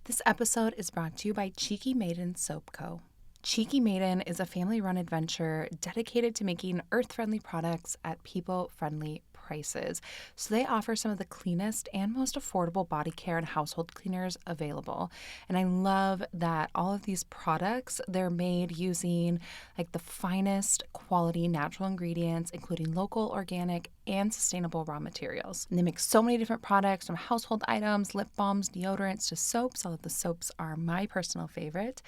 This episode is brought to you by Cheeky Maiden Soap Co. Cheeky Maiden is a family-run adventure dedicated to making earth-friendly products at people-friendly prices. So they offer some of the cleanest and most affordable body care and household cleaners available. And I love that all of these products, they're made using like the finest quality natural ingredients, including local, organic, and sustainable raw materials. And they make so many different products, from household items, lip balms, deodorants, to soaps. All of the soaps are my personal favorite.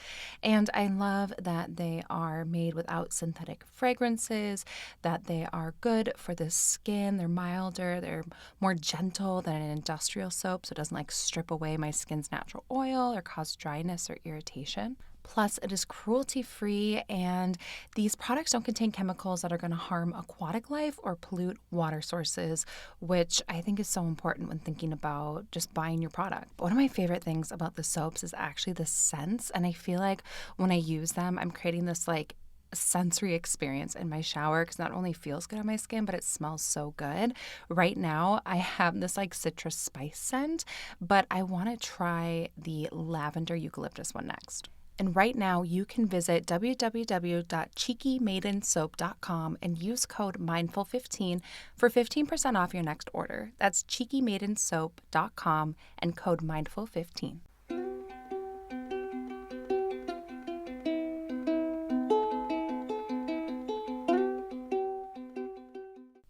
And I love that they are made without synthetic fragrances, that they are good for the skin. They're milder, they're more gentle than an industrial soap, so it doesn't like strip away my skin's natural oil or cause dryness or irritation. Plus, it is cruelty-free, and these products don't contain chemicals that are going to harm aquatic life or pollute water sources, which I think is so important when thinking about just buying your product. One of my favorite things about the soaps is actually the scents, and I feel like when I use them, I'm creating this like sensory experience in my shower, because not only feels good on my skin, but it smells so good. Right now, I have this like citrus spice scent, but I want to try the lavender eucalyptus one next. And right now, you can visit www.cheekymaidensoap.com and use code MINDFUL15 for 15% off your next order. That's cheekymaidensoap.com and code MINDFUL15.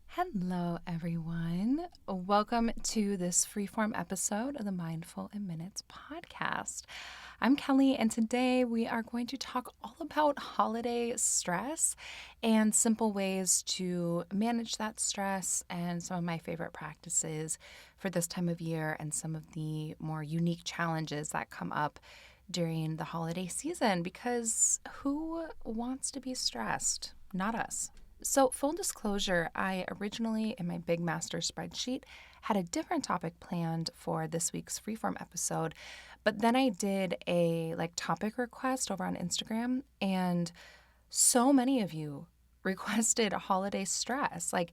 Hello, everyone. Welcome to this freeform episode of the Mindful in Minutes podcast. I'm Kelly, and today we are going to talk all about holiday stress and simple ways to manage that stress, and some of my favorite practices for this time of year, and some of the more unique challenges that come up during the holiday season, because who wants to be stressed? Not us. So, full disclosure, I originally, in my big master spreadsheet, had a different topic planned for this week's freeform episode, but then I did a topic request over on Instagram, and so many of you requested holiday stress, like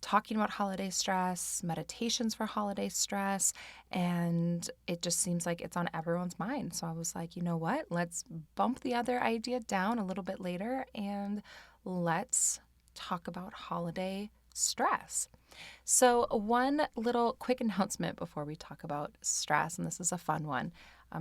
talking about holiday stress, meditations for holiday stress, and it just seems like it's on everyone's mind. So I was like, you know what? Let's bump the other idea down a little bit later, and let's talk about holiday stress. So one little quick announcement before we talk about stress, and this is a fun one,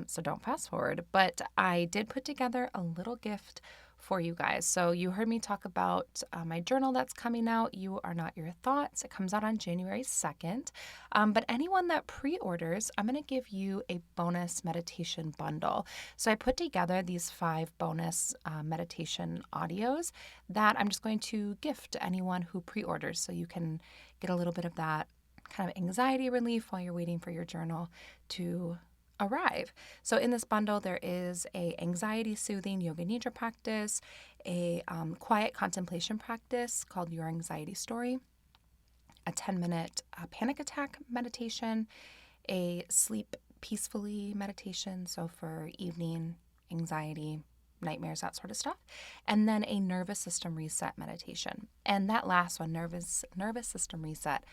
so don't fast forward, but I did put together a little gift for you guys. So you heard me talk about my journal that's coming out, You Are Not Your Thoughts. It comes out on January 2nd. But anyone that pre-orders, I'm going to give you a bonus meditation bundle. So I put together these 5 bonus meditation audios that I'm just going to gift to anyone who pre-orders, so you can get a little bit of that kind of anxiety relief while you're waiting for your journal to arrive. So in this bundle, there is a anxiety soothing yoga nidra practice, a quiet contemplation practice called Your Anxiety Story, a 10-minute panic attack meditation, a sleep peacefully meditation, so for evening anxiety, nightmares, that sort of stuff, and then a nervous system reset meditation. And that last one, nervous system reset,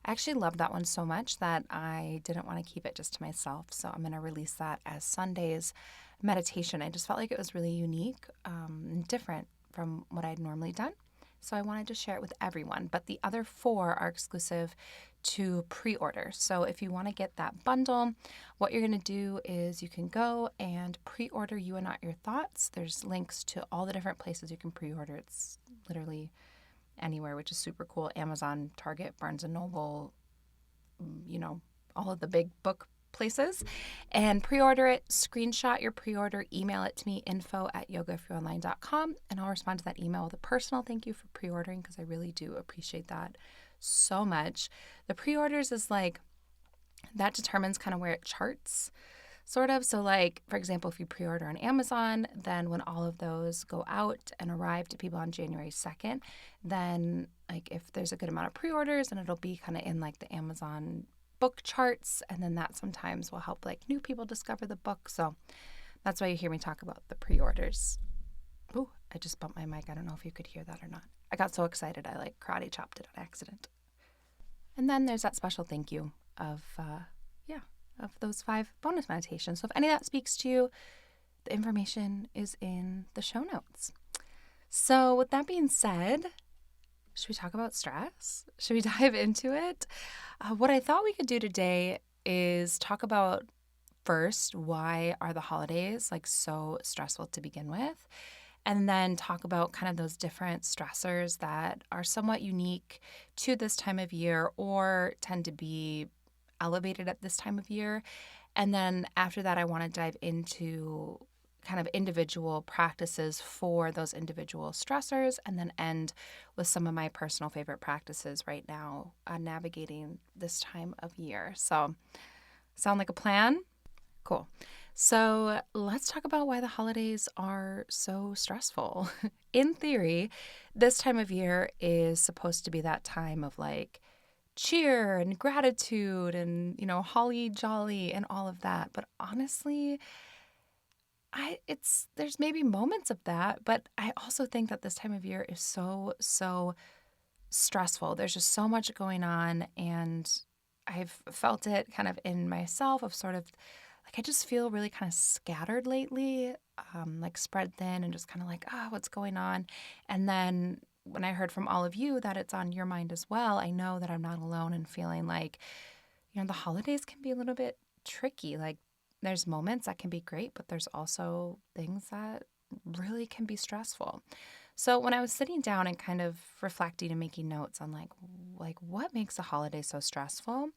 I actually loved that one so much that I didn't want to keep it just to myself. So I'm going to release that as Sunday's meditation. I just felt like it was really unique and different from what I'd normally done. So I wanted to share it with everyone. But the other 4 are exclusive to pre-order. So if you want to get that bundle, what you're going to do is you can go and pre-order You Are Not Your Thoughts. There's links to all the different places you can pre-order. It's literally anywhere, which is super cool. Amazon, Target, Barnes & Noble, all of the big book places. And pre-order it, screenshot your pre-order, email it to me, info@yogaforyouonline.com, and I'll respond to that email with a personal thank you for pre-ordering, because I really do appreciate that so much. The pre-orders is like, that determines kind of where it charts, sort of. So for example, if you pre-order on Amazon, then when all of those go out and arrive to people on January 2nd, then if there's a good amount of pre-orders, and it'll be kind of in the Amazon book charts, and then that sometimes will help new people discover the book. So that's why you hear me talk about the pre-orders. Ooh, I just bumped my mic. I don't know if you could hear that or not. I got so excited I karate chopped it on accident. And then there's that special thank you of of those 5 bonus meditations. So if any of that speaks to you, the information is in the show notes. So with that being said, should we talk about stress? Should we dive into it? What I thought we could do today is talk about first, why are the holidays like so stressful to begin with? And then talk about kind of those different stressors that are somewhat unique to this time of year or tend to be elevated at this time of year. And then after that, I want to dive into kind of individual practices for those individual stressors and then end with some of my personal favorite practices right now navigating this time of year. So, sound like a plan? Cool. So let's talk about why the holidays are so stressful. In theory, this time of year is supposed to be that time of like cheer and gratitude and, holly jolly and all of that. But honestly, there's maybe moments of that, but I also think that this time of year is so stressful. There's just so much going on, and I've felt it kind of in myself of sort of like I just feel really kind of scattered lately, like spread thin and just kind of like, what's going on? And then when I heard from all of you that it's on your mind as well, I know that I'm not alone in feeling like, the holidays can be a little bit tricky. Like there's moments that can be great, but there's also things that really can be stressful. So when I was sitting down and kind of reflecting and making notes on like what makes the holiday so stressful,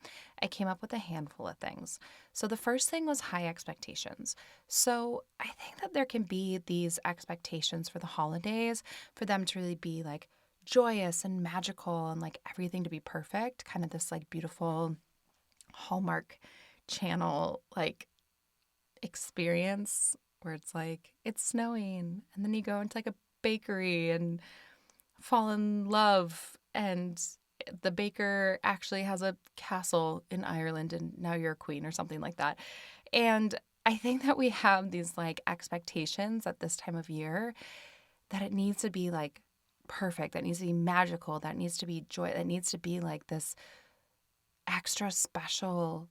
I came up with a handful of things. So the first thing was high expectations. So I think that there can be these expectations for the holidays for them to really be like joyous and magical and like everything to be perfect, kind of this like beautiful Hallmark channel like experience where it's like it's snowing and then you go into like a bakery and fall in love and the baker actually has a castle in Ireland and now you're a queen or something like that. And I think that we have these like expectations at this time of year that it needs to be like perfect, that needs to be magical, that needs to be joy, that needs to be like this extra special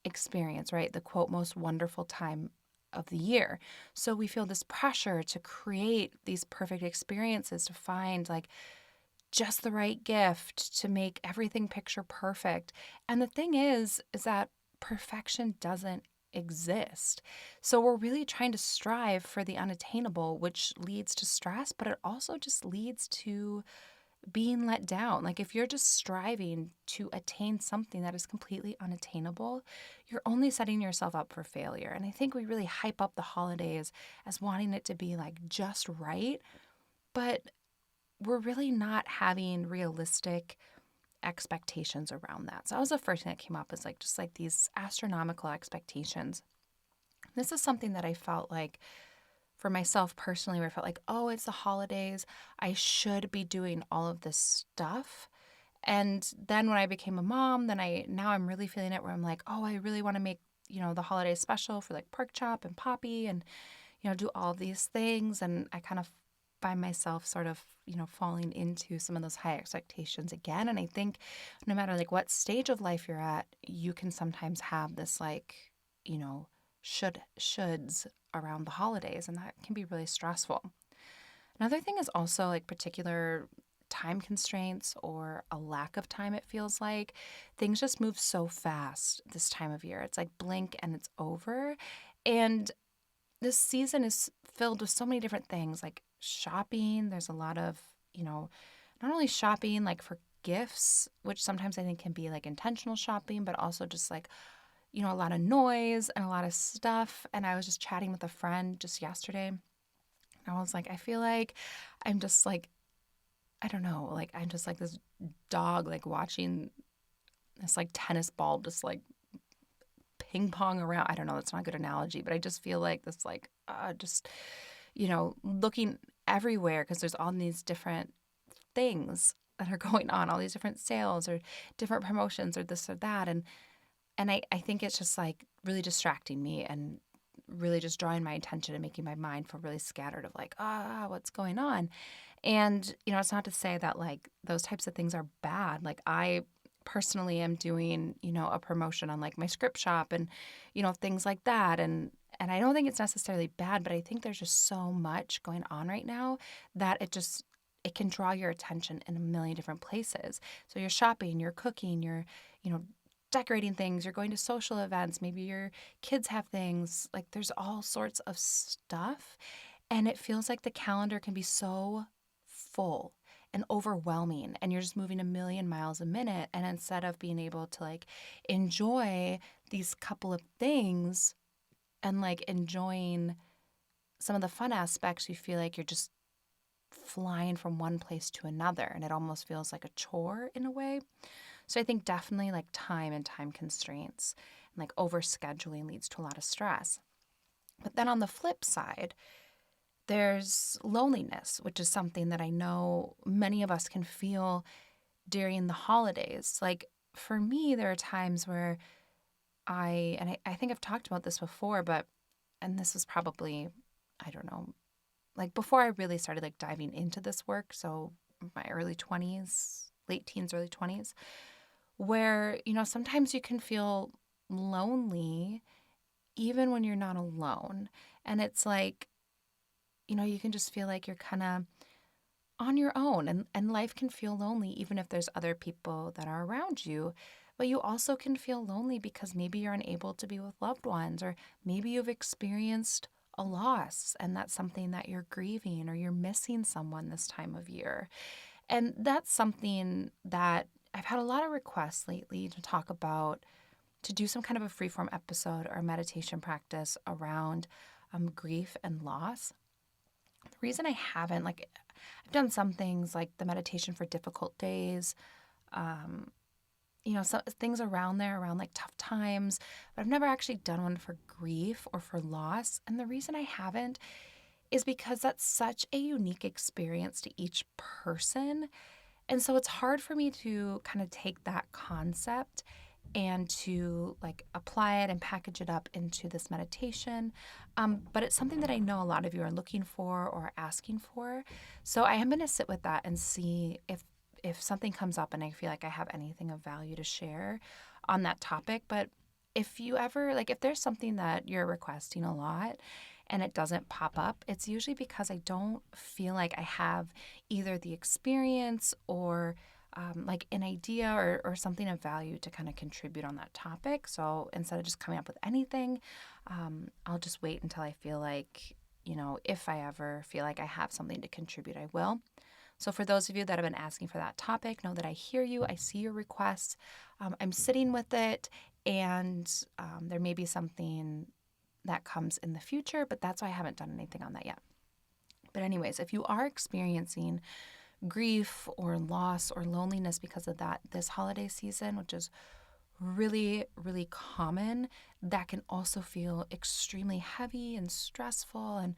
experience, right? The quote, most wonderful time of the year. So we feel this pressure to create these perfect experiences, to find like just the right gift, to make everything picture perfect. And the thing is that perfection doesn't exist. So we're really trying to strive for the unattainable, which leads to stress, but it also just leads to being let down. Like if you're just striving to attain something that is completely unattainable, you're only setting yourself up for failure. And I think we really hype up the holidays as wanting it to be like just right, but we're really not having realistic expectations around that. So that was the first thing that came up, is like just like these astronomical expectations. This is something that I felt like for myself personally, where I felt like, oh, it's the holidays, I should be doing all of this stuff. And then when I became a mom, now I'm really feeling it where I'm like, oh, I really want to make, the holidays special for like pork chop and Poppy and, do all these things. And I kind of find myself sort of, falling into some of those high expectations again. And I think no matter like what stage of life you're at, you can sometimes have this like, shoulds around the holidays, and that can be really stressful. Another thing is also like particular time constraints or a lack of time. It feels like things just move so fast this time of year. It's like blink and it's over. And this season is filled with so many different things like shopping. There's a lot of, not only shopping like for gifts, which sometimes I think can be like intentional shopping, but also just like a lot of noise and a lot of stuff. And I was just chatting with a friend just yesterday. And I was like, I feel like I'm just like, I don't know, like I'm just like this dog, like watching this like tennis ball just like ping pong around. I don't know, that's not a good analogy, but I just feel like this like, looking everywhere because there's all these different things that are going on, all these different sales or different promotions or this or that. And I think it's just like really distracting me and really just drawing my attention and making my mind feel really scattered of like, what's going on? And, it's not to say that like those types of things are bad. Like I personally am doing, a promotion on like my script shop and, things like that. And I don't think it's necessarily bad, but I think there's just so much going on right now that it can draw your attention in a million different places. So you're shopping, you're cooking, you're, you know, decorating things, you're going to social events, maybe your kids have things, like there's all sorts of stuff. And it feels like the calendar can be so full and overwhelming, and you're just moving a million miles a minute. And instead of being able to like enjoy these couple of things and like enjoying some of the fun aspects, you feel like you're just flying from one place to another, and it almost feels like a chore in a way. So I think definitely like time and time constraints and like overscheduling leads to a lot of stress. But then on the flip side, there's loneliness, which is something that I know many of us can feel during the holidays. Like for me, there are times where I think I've talked about this before, and this is probably, I don't know, like before I really started like diving into this work. So my early 20s, late teens, early 20s, where, sometimes you can feel lonely even when you're not alone. And it's like, you can just feel like you're kind of on your own, and life can feel lonely even if there's other people that are around you. But you also can feel lonely because maybe you're unable to be with loved ones, or maybe you've experienced a loss and that's something that you're grieving, or you're missing someone this time of year. And that's something that I've had a lot of requests lately to talk about, to do some kind of a freeform episode or meditation practice around grief and loss. The reason I haven't, like, I've done some things like the meditation for difficult days, um, some things around there, around like tough times, but I've never actually done one for grief or for loss. And the reason I haven't is because that's such a unique experience to each person. And so it's hard for me to kind of take that concept and to like apply it and package it up into this meditation. But it's something that I know a lot of you are looking for or asking for. So I am going to sit with that and see if something comes up and I feel like I have anything of value to share on that topic. But if you ever, like, if there's something that you're requesting a lot and it doesn't pop up, it's usually because I don't feel like I have either the experience or like an idea or something of value to kind of contribute on that topic. So instead of just coming up with anything, I'll just wait until I feel like, if I ever feel like I have something to contribute, I will. So for those of you that have been asking for that topic, know that I hear you. I see your requests. I'm sitting with it, and there may be something that comes in the future, but that's why I haven't done anything on that yet. But anyways, if you are experiencing grief or loss or loneliness because of that this holiday season, which is really, really common, that can also feel extremely heavy and stressful and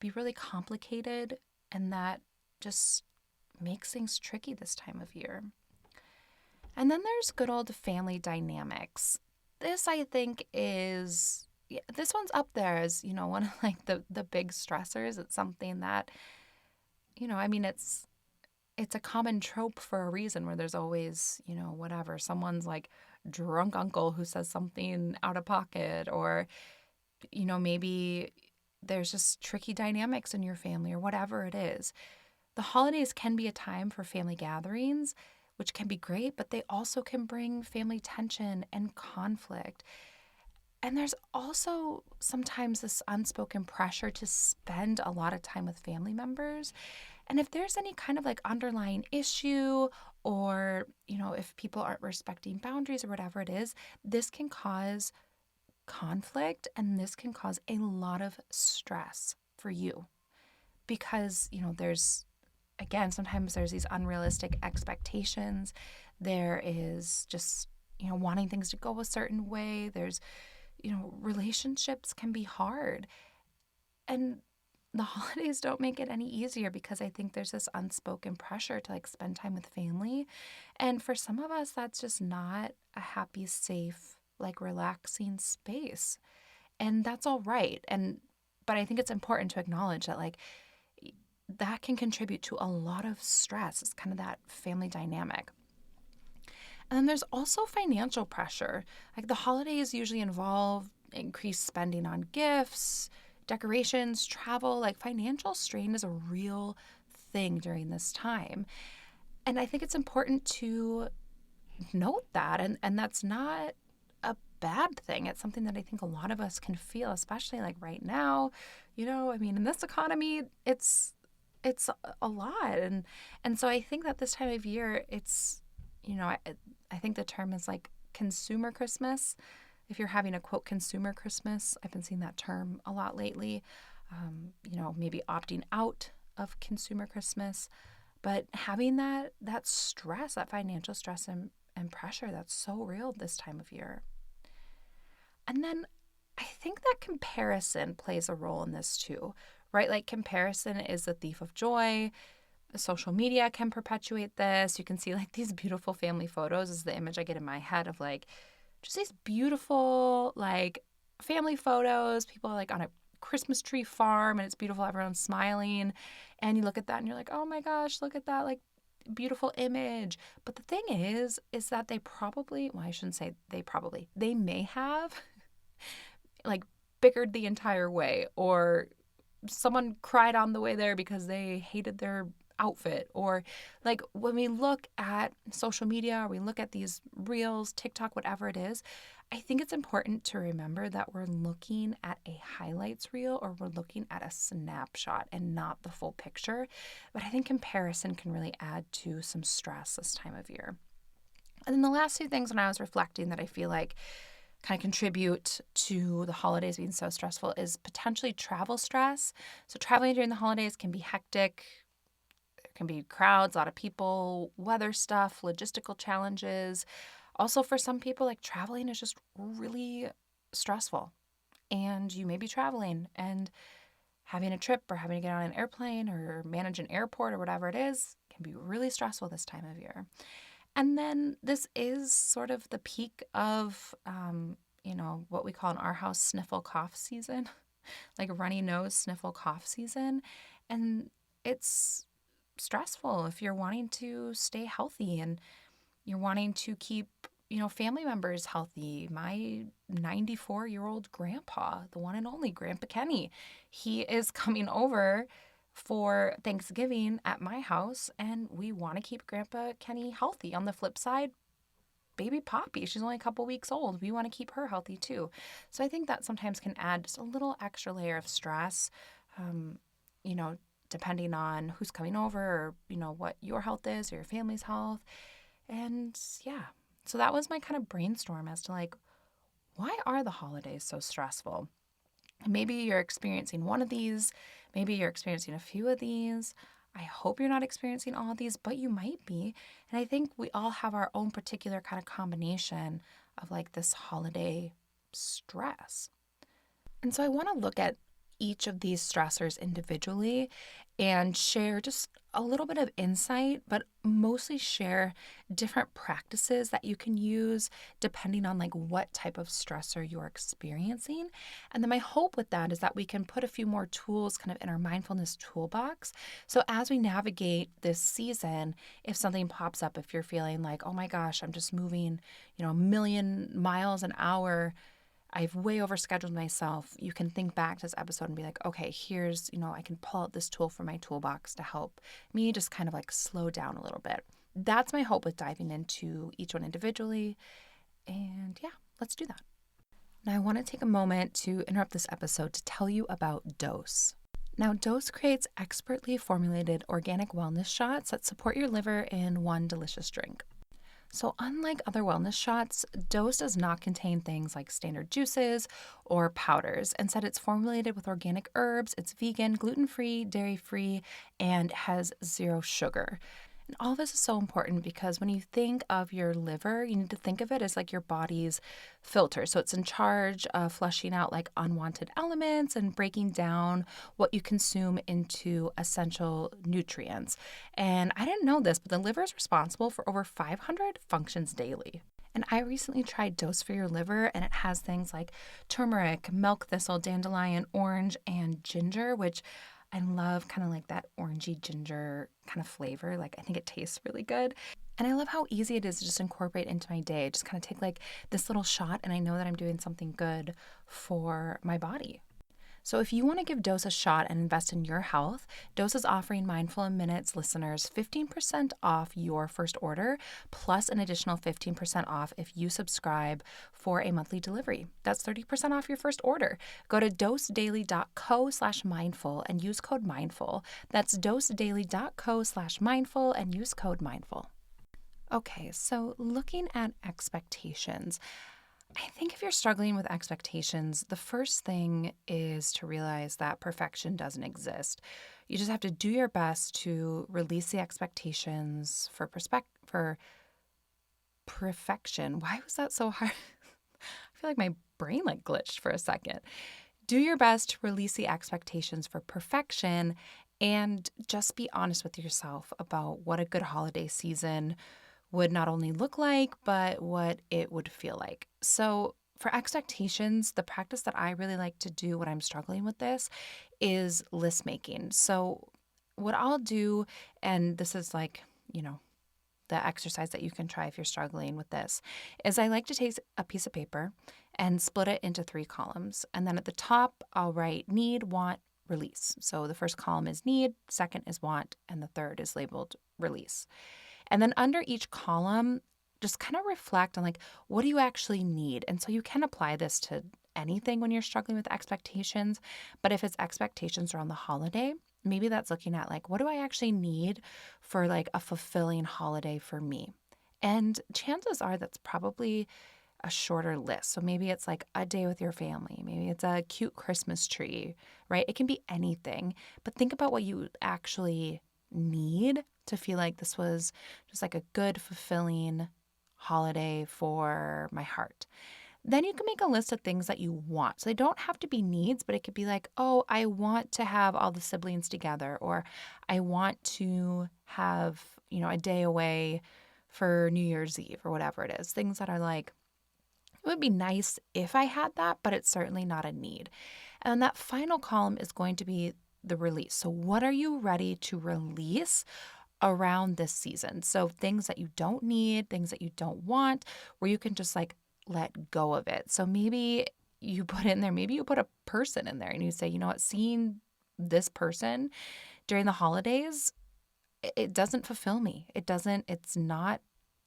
be really complicated. And that just makes things tricky this time of year. And then there's good old family dynamics. This, I think, this one's up there as, one of like the big stressors. It's something that, I mean, it's a common trope for a reason, where there's always, whatever, someone's like drunk uncle who says something out of pocket, or, maybe there's just tricky dynamics in your family, or whatever it is. The holidays can be a time for family gatherings, which can be great, but they also can bring family tension and conflict. And there's also sometimes this unspoken pressure to spend a lot of time with family members. And if there's any kind of like underlying issue, or, if people aren't respecting boundaries or whatever it is, this can cause conflict, and this can cause a lot of stress for you because, sometimes there's these unrealistic expectations. There is just, wanting things to go a certain way. There's, relationships can be hard. And the holidays don't make it any easier, because I think there's this unspoken pressure to like spend time with family. And for some of us, that's just not a happy, safe, like relaxing space. And that's all right. But I think it's important to acknowledge that like that can contribute to a lot of stress. It's kind of that family dynamic. And then there's also financial pressure. Like the holidays usually involve increased spending on gifts, decorations, travel. Like financial strain is a real thing during this time. And I think it's important to note that. And that's not a bad thing. It's something that I think a lot of us can feel, especially like right now. I mean, in this economy, it's a lot. And so I think that this time of year, it's, I think the term is like consumer Christmas. If you're having a quote consumer Christmas, I've been seeing that term a lot lately. Maybe opting out of consumer Christmas, but having that stress, that financial stress and pressure that's so real this time of year. And then I think that comparison plays a role in this too, right? Like comparison is the thief of joy. Social media can perpetuate this. You can see like these beautiful family photos is the image I get in my head of like just these beautiful like family photos. People are like on a Christmas tree farm and it's beautiful. Everyone's smiling. And you look at that and you're like, oh my gosh, look at that like beautiful image. But the thing is that I shouldn't say they may have like bickered the entire way, or someone cried on the way there because they hated their outfit. Or like when we look at social media or we look at these reels, TikTok, whatever it is, I think it's important to remember that we're looking at a highlights reel or we're looking at a snapshot and not the full picture. But I think comparison can really add to some stress this time of year. And then the last two things when I was reflecting that I feel like kind of contribute to the holidays being so stressful is potentially travel stress. So traveling during the holidays can be hectic. There can be crowds, a lot of people, weather stuff, logistical challenges. Also, for some people, like traveling is just really stressful. And you may be traveling and having a trip or having to get on an airplane or manage an airport or whatever it is can be really stressful this time of year. And then this is sort of the peak of, what we call in our house sniffle cough season, like runny nose, sniffle cough season. And it's stressful if you're wanting to stay healthy and you're wanting to keep, family members healthy. My 94-year-old grandpa, the one and only Grandpa Kenny, he is coming over for Thanksgiving at my house, and we want to keep Grandpa Kenny healthy. On the flip side, baby Poppy, she's only a couple weeks old. We want to keep her healthy too. So I think that sometimes can add just a little extra layer of stress, depending on who's coming over or, what your health is or your family's health. And yeah, so that was my kind of brainstorm as to like, why are the holidays so stressful? Maybe you're experiencing one of these. Maybe you're experiencing a few of these. I hope you're not experiencing all of these, but you might be. And I think we all have our own particular kind of combination of like this holiday stress. And so I want to look at each of these stressors individually and share just a little bit of insight, but mostly share different practices that you can use depending on like what type of stressor you're experiencing. And then my hope with that is that we can put a few more tools kind of in our mindfulness toolbox. So as we navigate this season, if something pops up, if you're feeling like, oh my gosh, I'm just moving, a million miles an hour, I've way overscheduled myself, you can think back to this episode and be like, okay, here's, I can pull out this tool from my toolbox to help me just kind of like slow down a little bit. That's my hope with diving into each one individually. And yeah, let's do that. Now I want to take a moment to interrupt this episode to tell you about Dose. Now, Dose creates expertly formulated organic wellness shots that support your liver in one delicious drink. So unlike other wellness shots, Dose does not contain things like standard juices or powders. Instead, it's formulated with organic herbs, it's vegan, gluten-free, dairy-free, and has zero sugar. And all of this is so important because when you think of your liver, you need to think of it as like your body's filter. So it's in charge of flushing out like unwanted elements and breaking down what you consume into essential nutrients. And I didn't know this, but the liver is responsible for over 500 functions daily. And I recently tried Dose for Your Liver, and it has things like turmeric, milk thistle, dandelion, orange, and ginger, which I love kind of like that orangey ginger kind of flavor. Like I think it tastes really good. And I love how easy it is to just incorporate into my day. Just kind of take like this little shot, and I know that I'm doing something good for my body. So if you want to give Dose a shot and invest in your health, Dose is offering Mindful in Minutes listeners 15% off your first order, plus an additional 15% off if you subscribe for a monthly delivery. That's 30% off your first order. Go to dosedaily.co/mindful and use code mindful. That's dosedaily.co/mindful and use code mindful. Okay, so looking at expectations, I think if you're struggling with expectations, the first thing is to realize that perfection doesn't exist. You just have to do your best to release the expectations for perfection. Why was that so hard? I feel like my brain glitched for a second. Do your best to release the expectations for perfection and just be honest with yourself about what a good holiday season would not only look like, but what it would feel like. So, for expectations, the practice that I really like to do when I'm struggling with this is list making. So, what I'll do, and this is the exercise that you can try if you're struggling with this, is I like to take a piece of paper and split it into 3 columns. And then at the top, I'll write need, want, release. So, the first column is need, second is want, and the third is labeled release. And then under each column, just kind of reflect on what do you actually need? And so you can apply this to anything when you're struggling with expectations. But if it's expectations around the holiday, maybe that's looking at what do I actually need for a fulfilling holiday for me? And chances are that's probably a shorter list. So maybe it's a day with your family. Maybe it's a cute Christmas tree, right? It can be anything. But think about what you actually need to feel like this was just a good, fulfilling holiday for my heart. Then you can make a list of things that you want. So they don't have to be needs, but it could be oh, I want to have all the siblings together, or I want to have, a day away for New Year's Eve or whatever it is. Things that are it would be nice if I had that, but it's certainly not a need. And then that final column is going to be the release. So what are you ready to release around this season? So things that you don't need, things that you don't want, where you can just let go of it. So maybe you put a person in there and you say, you know what, seeing this person during the holidays, it doesn't fulfill me. It's not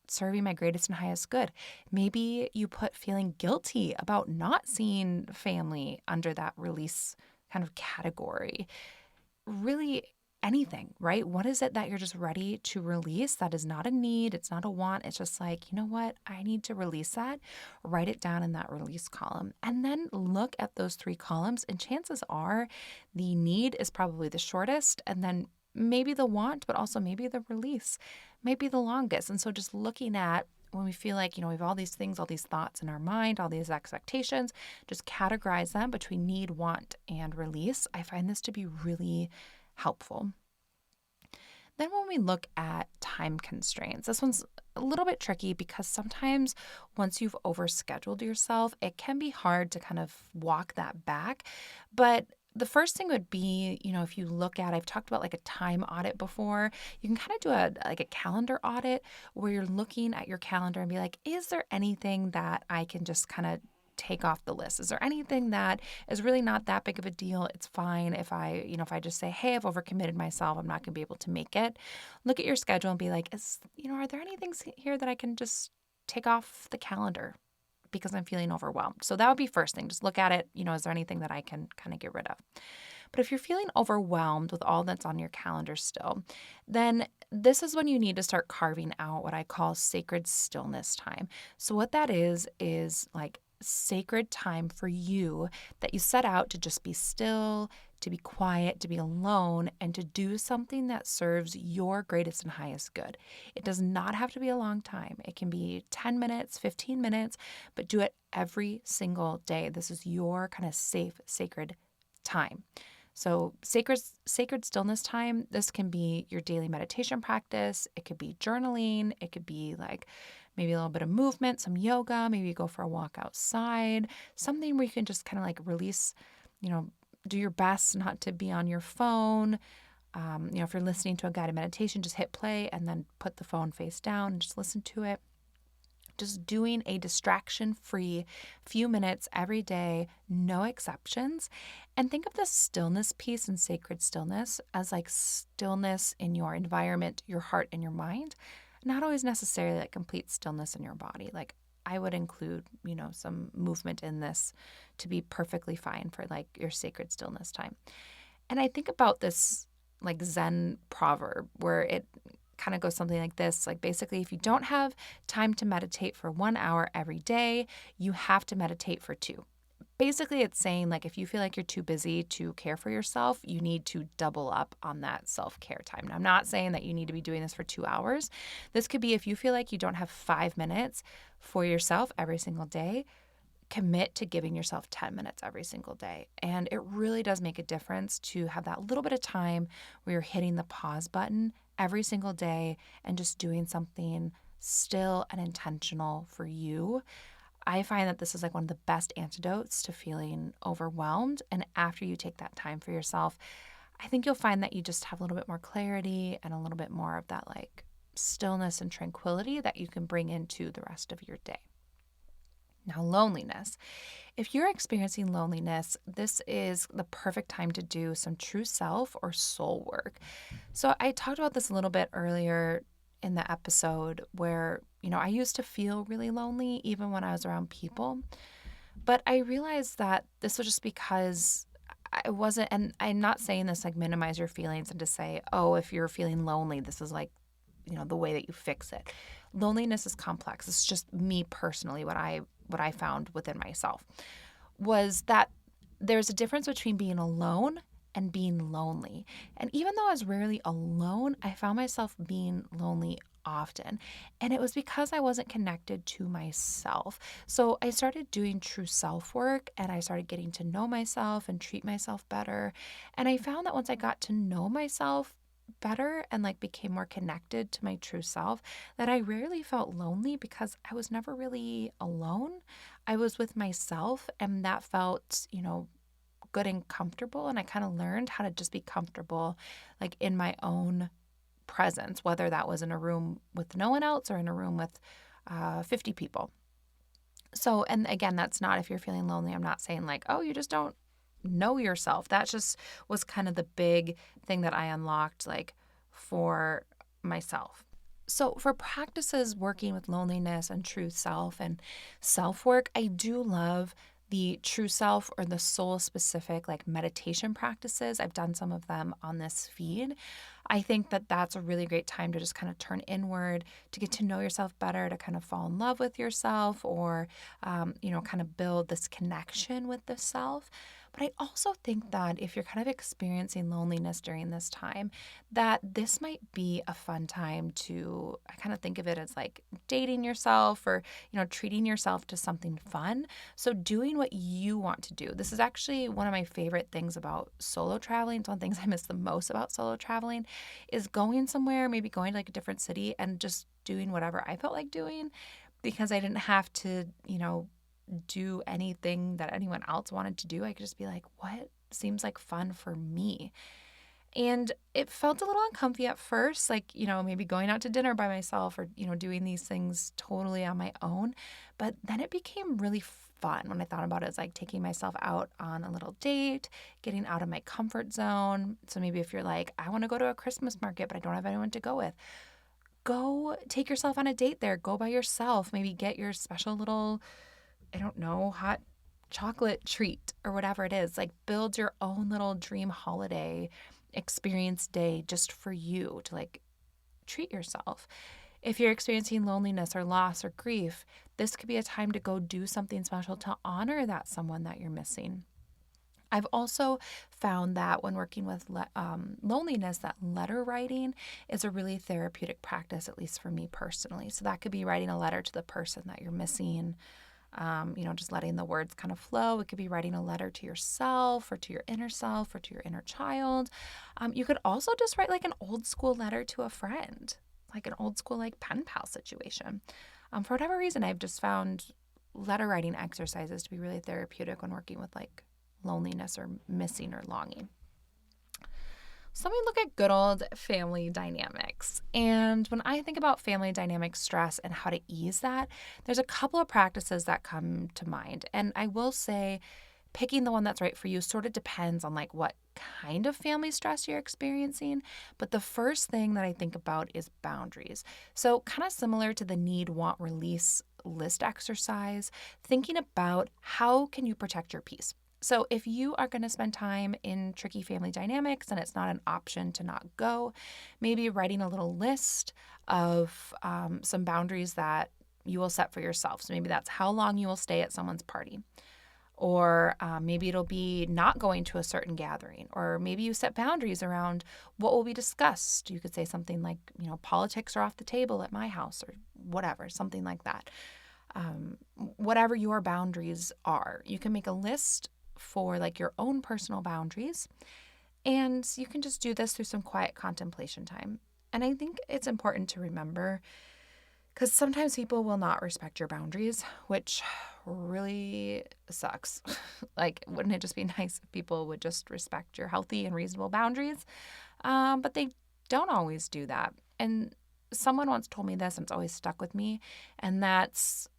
serving my greatest and highest good. Maybe you put feeling guilty about not seeing family under that release kind of category. Really anything, right? What is it that you're just ready to release that is not a need, it's not a want, it's just you know what, I need to release that. Write it down in that release column. And then look at those 3 columns, and chances are the need is probably the shortest, and then maybe the want, but also maybe the release might be the longest. And so just looking at when we feel we have all these things, all these thoughts in our mind, all these expectations, just categorize them between need, want, and release. I find this to be really helpful. Then when we look at time constraints, this one's a little bit tricky because sometimes once you've overscheduled yourself, it can be hard to kind of walk that back. But the first thing would be, if you look at, I've talked about a time audit before. You can kind of do a calendar audit where you're looking at your calendar and be is there anything that I can just kind of take off the list? Is there anything that is really not that big of a deal? It's fine if I just say, hey, I've overcommitted myself, I'm not going to be able to make it. Look at your schedule and be are there any things here that I can just take off the calendar because I'm feeling overwhelmed? So that would be first thing. Just look at it. Is there anything that I can kind of get rid of? But if you're feeling overwhelmed with all that's on your calendar still, then this is when you need to start carving out what I call sacred stillness time. So what that is sacred time for you that you set out to just be still, to be quiet, to be alone, and to do something that serves your greatest and highest good. It does not have to be a long time. It can be 10 minutes, 15 minutes, but do it every single day. This is your kind of safe, sacred time. So sacred stillness time, this can be your daily meditation practice. It could be journaling. It could be maybe a little bit of movement, some yoga, maybe you go for a walk outside, something where you can just kind of release, do your best not to be on your phone, If you're listening to a guided meditation, just hit play and then put the phone face down and just listen to it. Just doing a distraction-free few minutes every day, no exceptions. And think of the stillness piece and sacred stillness as like stillness in your environment, your heart, and your mind. Not always necessarily like complete stillness in your body. Like I would include, some movement in this to be perfectly fine for like your sacred stillness time. And I think about this like Zen proverb where it kind of goes something like this. Like basically, if you don't have time to meditate for 1 hour every day, you have to meditate for 2. Basically, it's saying like if you feel like you're too busy to care for yourself, you need to double up on that self-care time. Now, I'm not saying that you need to be doing this for 2 hours. This could be if you feel like you don't have 5 minutes for yourself every single day, commit to giving yourself 10 minutes every single day. And it really does make a difference to have that little bit of time where you're hitting the pause button every single day and just doing something still and intentional for you. I find that this is like one of the best antidotes to feeling overwhelmed. And after you take that time for yourself, I think you'll find that you just have a little bit more clarity and a little bit more of that like stillness and tranquility that you can bring into the rest of your day. Now, loneliness. If you're experiencing loneliness, this is the perfect time to do some true self or soul work. So I talked about this a little bit earlier in the episode where, I used to feel really lonely even when I was around people. But I realized that this was just because I wasn't, and I'm not saying this like minimize your feelings and to say, oh, if you're feeling lonely, this is like, the way that you fix it. Loneliness is complex. It's just me personally, what I found within myself was that there's a difference between being alone and being lonely. And even though I was rarely alone, I found myself being lonely often. And it was because I wasn't connected to myself. So I started doing true self work and I started getting to know myself and treat myself better. And I found that once I got to know myself better and like became more connected to my true self, that I rarely felt lonely because I was never really alone. I was with myself and that felt, good and comfortable. And I kind of learned how to just be comfortable like in my own presence, whether that was in a room with no one else or in a room with 50 people. So, and again, that's not if you're feeling lonely. I'm not saying like, oh, you just don't know yourself. That just was kind of the big thing that I unlocked like for myself. So for practices working with loneliness and true self and self-work, I do love the true self or the soul specific like meditation practices. I've done some of them on this feed. I think that that's a really great time to just kind of turn inward, to get to know yourself better, to kind of fall in love with yourself or, kind of build this connection with the self. But I also think that if you're kind of experiencing loneliness during this time, that this might be a fun time to, I kind of think of it as like dating yourself or, treating yourself to something fun. So doing what you want to do. This is actually one of my favorite things about solo traveling. It's one of the things I miss the most about solo traveling is going somewhere, maybe going to like a different city and just doing whatever I felt like doing because I didn't have to, do anything that anyone else wanted to do. I could just be like, what seems like fun for me? And it felt a little uncomfy at first, like, maybe going out to dinner by myself or, doing these things totally on my own. But then it became really fun when I thought about it as like taking myself out on a little date, getting out of my comfort zone. So maybe if you're like, I want to go to a Christmas market, but I don't have anyone to go with, go take yourself on a date there. Go by yourself. Maybe get your special little, I don't know, hot chocolate treat or whatever it is. Like build your own little dream holiday experience day just for you to like treat yourself. If you're experiencing loneliness or loss or grief, this could be a time to go do something special to honor that someone that you're missing. I've also found that when working with loneliness, that letter writing is a really therapeutic practice, at least for me personally. So that could be writing a letter to the person that you're missing, just letting the words kind of flow. It could be writing a letter to yourself or to your inner self or to your inner child. You could also just write like an old school letter to a friend, like an old school like pen pal situation. For whatever reason, I've just found letter writing exercises to be really therapeutic when working with like loneliness or missing or longing. So let me look at good old family dynamics. And when I think about family dynamic stress and how to ease that, there's a couple of practices that come to mind. And I will say picking the one that's right for you sort of depends on like what kind of family stress you're experiencing. But the first thing that I think about is boundaries. So kind of similar to the need, want, release list exercise, thinking about how can you protect your peace. So if you are going to spend time in tricky family dynamics and it's not an option to not go, maybe writing a little list of some boundaries that you will set for yourself. So maybe that's how long you will stay at someone's party. Or maybe it'll be not going to a certain gathering. Or maybe you set boundaries around what will be discussed. You could say something like, politics are off the table at my house or whatever, something like that. Whatever your boundaries are, you can make a list for like your own personal boundaries. And you can just do this through some quiet contemplation time. And I think it's important to remember because sometimes people will not respect your boundaries, which really sucks. Like, wouldn't it just be nice if people would just respect your healthy and reasonable boundaries? But they don't always do that. And someone once told me this, and it's always stuck with me. And that's,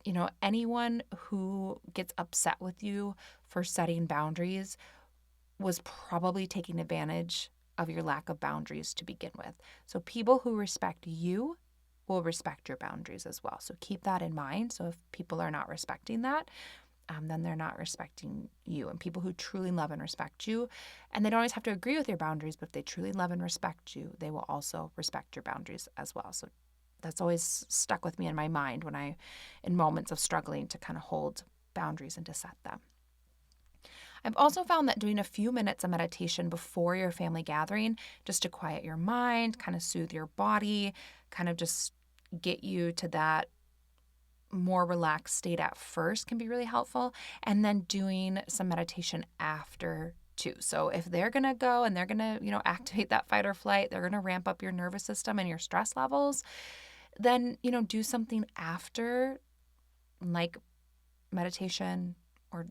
anyone who gets upset with you for setting boundaries was probably taking advantage of your lack of boundaries to begin with. So people who respect you will respect your boundaries as well. So keep that in mind. So if people are not respecting that, then they're not respecting you. And people who truly love and respect you, and they don't always have to agree with your boundaries, but if they truly love and respect you, they will also respect your boundaries as well. So that's always stuck with me in my mind when in moments of struggling to kind of hold boundaries and to set them. I've also found that doing a few minutes of meditation before your family gathering, just to quiet your mind, kind of soothe your body, kind of just get you to that more relaxed state at first can be really helpful. And then doing some meditation after too. So if they're going to go and they're going to, activate that fight or flight, they're going to ramp up your nervous system and your stress levels, then, do something after, like meditation or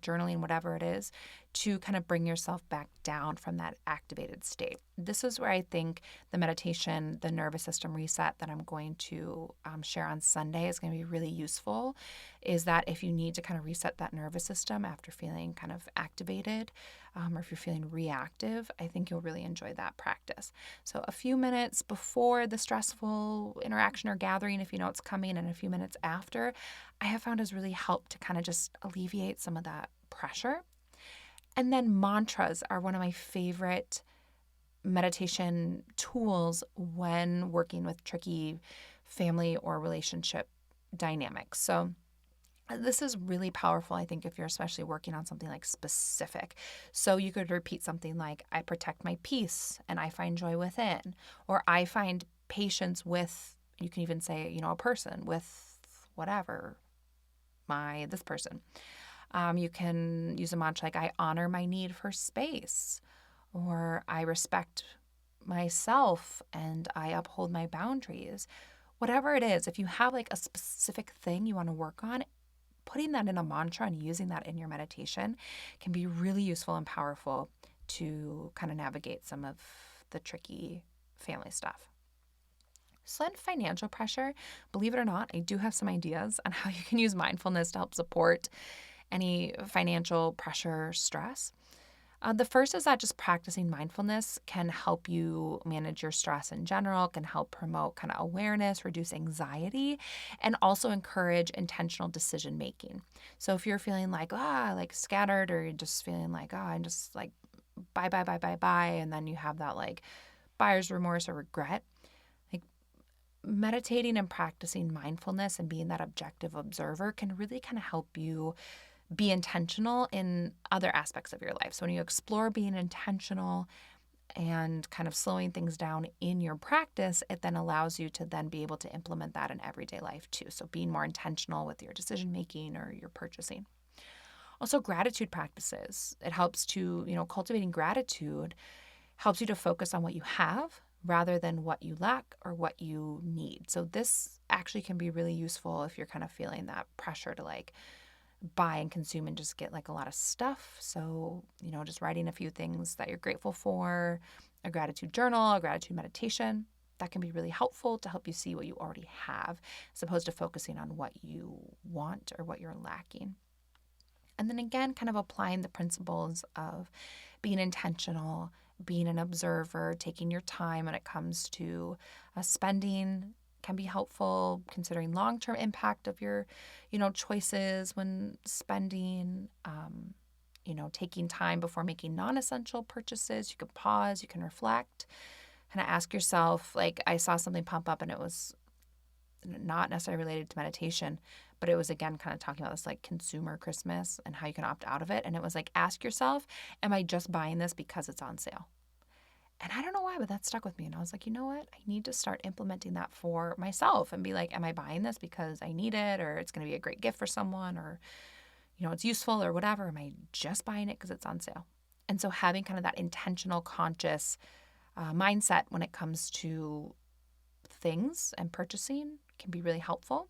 journaling, whatever it is, to kind of bring yourself back down from that activated state. This is where I think the meditation, the nervous system reset that I'm going to share on Sunday is going to be really useful, is that if you need to kind of reset that nervous system after feeling kind of activated, or if you're feeling reactive, I think you'll really enjoy that practice. So a few minutes before the stressful interaction or gathering, if you know it's coming, and a few minutes after, I have found has really helped to kind of just alleviate some of that pressure. And then mantras are one of my favorite meditation tools when working with tricky family or relationship dynamics. So this is really powerful, I think, if you're especially working on something like specific. So you could repeat something like, I protect my peace and I find joy within, or I find patience with, you can even say, a person with whatever, this person. You can use a mantra like, I honor my need for space, or I respect myself and I uphold my boundaries. Whatever it is, if you have like a specific thing you want to work on, putting that in a mantra and using that in your meditation can be really useful and powerful to kind of navigate some of the tricky family stuff. So then financial pressure, believe it or not, I do have some ideas on how you can use mindfulness to help support any financial pressure, stress. The first is that just practicing mindfulness can help you manage your stress in general, can help promote kind of awareness, reduce anxiety, and also encourage intentional decision making. So if you're feeling like, scattered, or you're just feeling like, I'm just like, buy, and then you have that like buyer's remorse or regret, like meditating and practicing mindfulness and being that objective observer can really kind of help you be intentional in other aspects of your life. So when you explore being intentional and kind of slowing things down in your practice, it then allows you to then be able to implement that in everyday life too. So being more intentional with your decision making or your purchasing. Also, gratitude practices. It helps to, cultivating gratitude helps you to focus on what you have rather than what you lack or what you need. So this actually can be really useful if you're kind of feeling that pressure to like buy and consume and just get like a lot of stuff. So, just writing a few things that you're grateful for, a gratitude journal, a gratitude meditation, that can be really helpful to help you see what you already have, as opposed to focusing on what you want or what you're lacking. And then again, kind of applying the principles of being intentional, being an observer, taking your time when it comes to spending can be helpful, considering long-term impact of your, choices when spending, taking time before making non-essential purchases. You can pause, you can reflect, kind of ask yourself, like I saw something pop up and it was not necessarily related to meditation, but it was again kind of talking about this like consumer Christmas and how you can opt out of it. And it was like, ask yourself, am I just buying this because it's on sale? And I don't know why, but that stuck with me. And I was like, you know what? I need to start implementing that for myself and be like, am I buying this because I need it, or it's going to be a great gift for someone, or, it's useful or whatever? Am I just buying it because it's on sale? And so having kind of that intentional, conscious mindset when it comes to things and purchasing can be really helpful.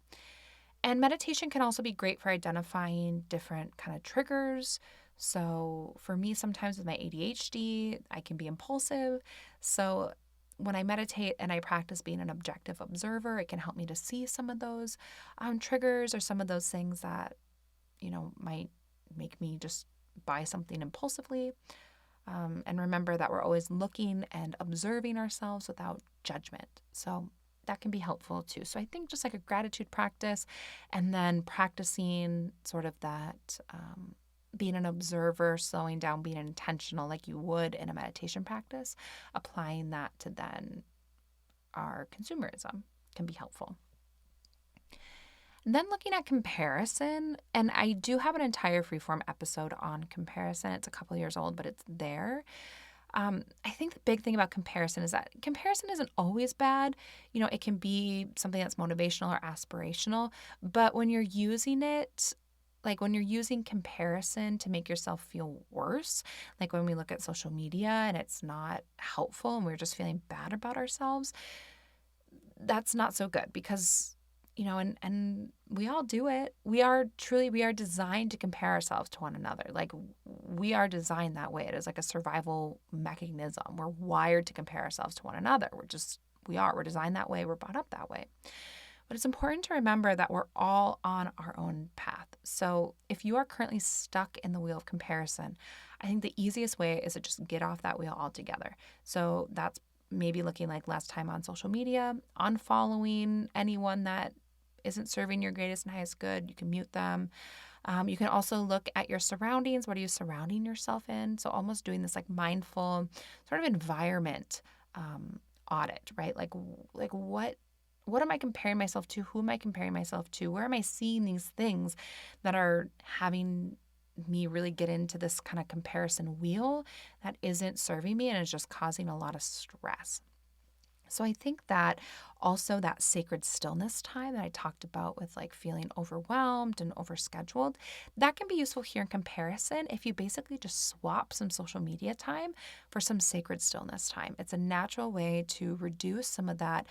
And meditation can also be great for identifying different kind of triggers. So for me, sometimes with my ADHD, I can be impulsive. So when I meditate and I practice being an objective observer, it can help me to see some of those triggers or some of those things that, might make me just buy something impulsively. And remember that we're always looking and observing ourselves without judgment. So that can be helpful too. So I think just like a gratitude practice, and then practicing sort of that being an observer, slowing down, being intentional like you would in a meditation practice, applying that to then our consumerism can be helpful. And then looking at comparison, and I do have an entire freeform episode on comparison. It's a couple years old, but it's there. I think the big thing about comparison is that comparison isn't always bad. It can be something that's motivational or aspirational, but when you're using it, like when you're using comparison to make yourself feel worse, like when we look at social media and it's not helpful and we're just feeling bad about ourselves, that's not so good because and we all do it. We are designed to compare ourselves to one another. Like we are designed that way. It is like a survival mechanism. We're wired to compare ourselves to one another. We're designed that way. We're brought up that way. But it's important to remember that we're all on our own path. So if you are currently stuck in the wheel of comparison, I think the easiest way is to just get off that wheel altogether. So that's maybe looking like less time on social media, unfollowing anyone that isn't serving your greatest and highest good. You can mute them. You can also look at your surroundings. What are you surrounding yourself in? So almost doing this like mindful sort of environment audit, right? Like what am I comparing myself to? Who am I comparing myself to? Where am I seeing these things that are having me really get into this kind of comparison wheel that isn't serving me and is just causing a lot of stress? So I think that also that sacred stillness time that I talked about with like feeling overwhelmed and overscheduled, that can be useful here in comparison if you basically just swap some social media time for some sacred stillness time. It's a natural way to reduce some of that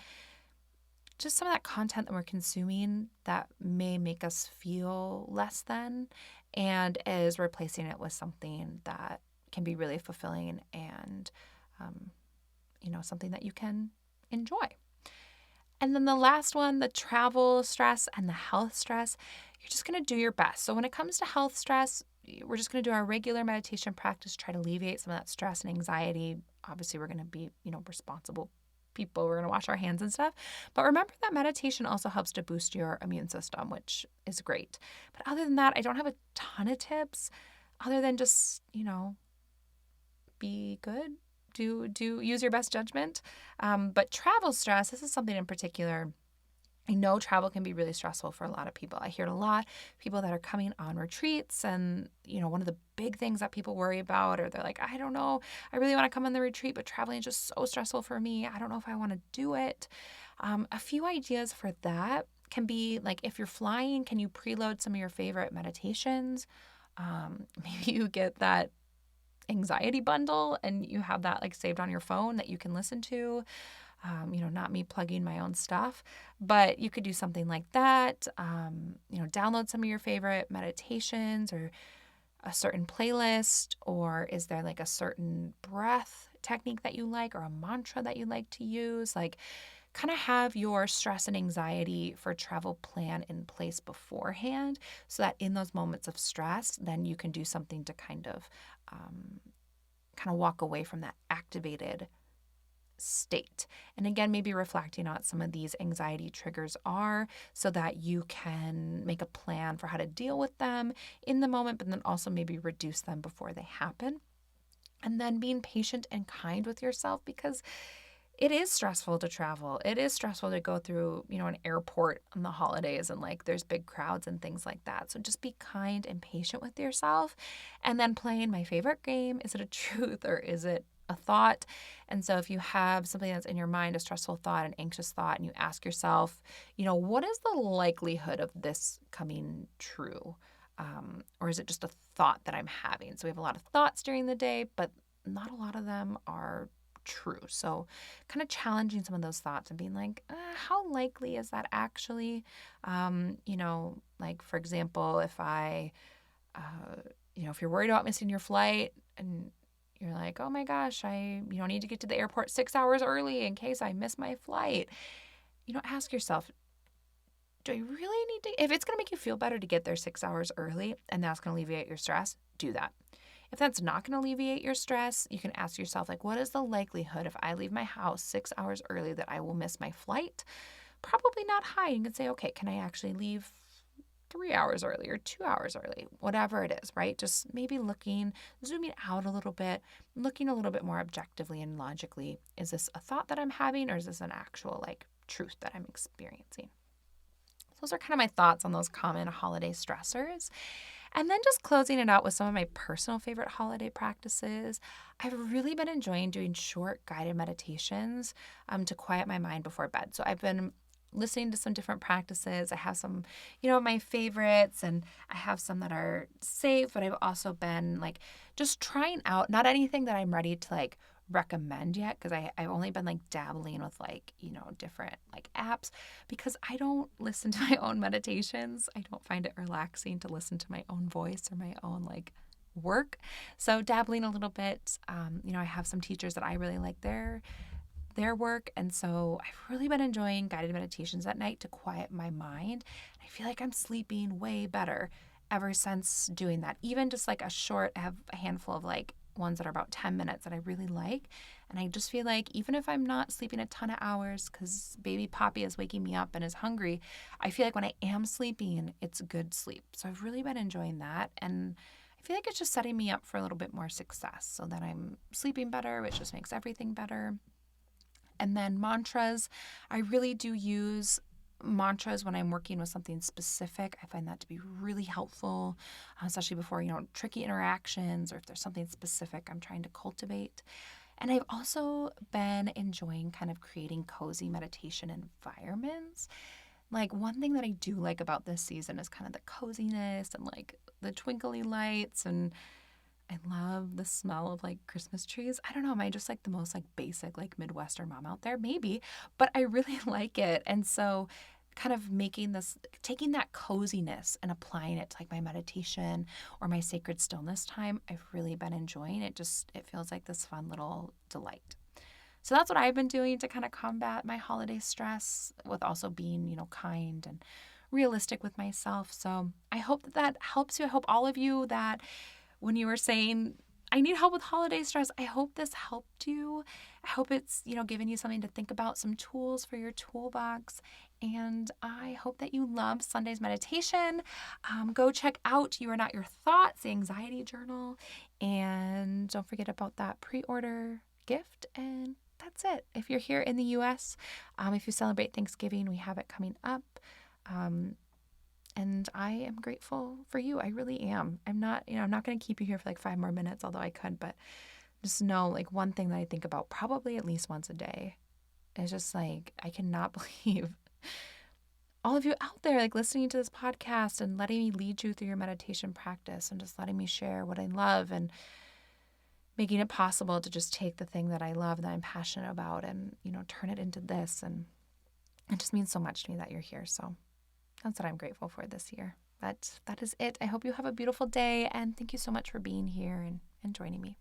content that we're consuming that may make us feel less than, and is replacing it with something that can be really fulfilling and, something that you can enjoy. And then the last one, the travel stress and the health stress, you're just going to do your best. So when it comes to health stress, we're just going to do our regular meditation practice, try to alleviate some of that stress and anxiety. Obviously, we're going to be, responsible people. We're going to wash our hands and stuff. But remember that meditation also helps to boost your immune system, which is great. But other than that, I don't have a ton of tips other than just, be good. Do use your best judgment. But travel stress, this is something in particular. I know travel can be really stressful for a lot of people. I hear it a lot. People that are coming on retreats and, one of the big things that people worry about, or they're like, I don't know, I really want to come on the retreat, but traveling is just so stressful for me. I don't know if I want to do it. A few ideas for that can be like, if you're flying, can you preload some of your favorite meditations? Maybe you get that anxiety bundle and you have that like saved on your phone that you can listen to. Not me plugging my own stuff, but you could do something like that. Download some of your favorite meditations or a certain playlist, or is there like a certain breath technique that you like or a mantra that you like to use? Like, kind of have your stress and anxiety for travel plan in place beforehand so that in those moments of stress, then you can do something to kind of walk away from that activated state. And again, maybe reflecting on what some of these anxiety triggers are so that you can make a plan for how to deal with them in the moment, but then also maybe reduce them before they happen. And then being patient and kind with yourself, because it is stressful to travel. It is stressful to go through, an airport on the holidays and like there's big crowds and things like that. So just be kind and patient with yourself. And then playing my favorite game, is it a truth or is it a thought? And so if you have something that's in your mind, a stressful thought, an anxious thought, and you ask yourself, what is the likelihood of this coming true? Or is it just a thought that I'm having? So we have a lot of thoughts during the day, but not a lot of them are true. So kind of challenging some of those thoughts and being like, how likely is that actually? Like for example, if if you're worried about missing your flight and you're like, oh my gosh, I need to get to the airport 6 hours early in case I miss my flight. Ask yourself, do I really need to, if it's going to make you feel better to get there 6 hours early and that's going to alleviate your stress, do that. If that's not going to alleviate your stress, you can ask yourself, like, what is the likelihood if I leave my house 6 hours early that I will miss my flight? Probably not high. You can say, okay, can I actually leave 3 hours early or 2 hours early? Whatever it is, right? Just maybe zooming out a little bit, looking a little bit more objectively and logically. Is this a thought that I'm having or is this an actual truth that I'm experiencing? Those are kind of my thoughts on those common holiday stressors. And then just closing it out with some of my personal favorite holiday practices. I've really been enjoying doing short guided meditations to quiet my mind before bed. So I've been listening to some different practices. I have some, my favorites, and I have some that are safe, but I've also been just trying out, not anything that I'm ready to recommend yet, because I've only been dabbling with different apps, because I don't listen to my own meditations. I don't find it relaxing to listen to my own voice or my own work. So dabbling a little bit. I have some teachers that I really like their work, and so I've really been enjoying guided meditations at night to quiet my mind. I feel like I'm sleeping way better ever since doing that. Even just I have a handful of ones that are about 10 minutes that I really like. And I just feel like even if I'm not sleeping a ton of hours because baby Poppy is waking me up and is hungry, I feel like when I am sleeping, it's good sleep. So I've really been enjoying that. And I feel like it's just setting me up for a little bit more success so that I'm sleeping better, which just makes everything better. And then mantras, I really do use mantras when I'm working with something specific. I find that to be really helpful, especially before, tricky interactions or if there's something specific I'm trying to cultivate. And I've also been enjoying kind of creating cozy meditation environments. One thing that I do like about this season is kind of the coziness and the twinkly lights, and I love the smell of Christmas trees. I don't know, am I just the most basic Midwestern mom out there? Maybe, but I really like it. And so kind of taking that coziness and applying it to my meditation or my sacred stillness time, I've really been enjoying it. It feels like this fun little delight. So that's what I've been doing to kind of combat my holiday stress with also being, kind and realistic with myself. So I hope that helps you. I hope all of you that when you were saying, I need help with holiday stress, I hope this helped you. I hope it's, given you something to think about, some tools for your toolbox. And I hope that you love Sunday's meditation. Go check out You Are Not Your Thoughts, the anxiety journal. And don't forget about that pre-order gift. And that's it. If you're here in the U.S., if you celebrate Thanksgiving, we have it coming up. And I am grateful for you. I really am. I'm not going to keep you here for 5 more minutes, although I could, but just know one thing that I think about probably at least once a day is just I cannot believe all of you out there listening to this podcast and letting me lead you through your meditation practice and just letting me share what I love and making it possible to just take the thing that I love, that I'm passionate about, and, turn it into this. And it just means so much to me that you're here. So that's what I'm grateful for this year. But that is it. I hope you have a beautiful day, and thank you so much for being here and joining me.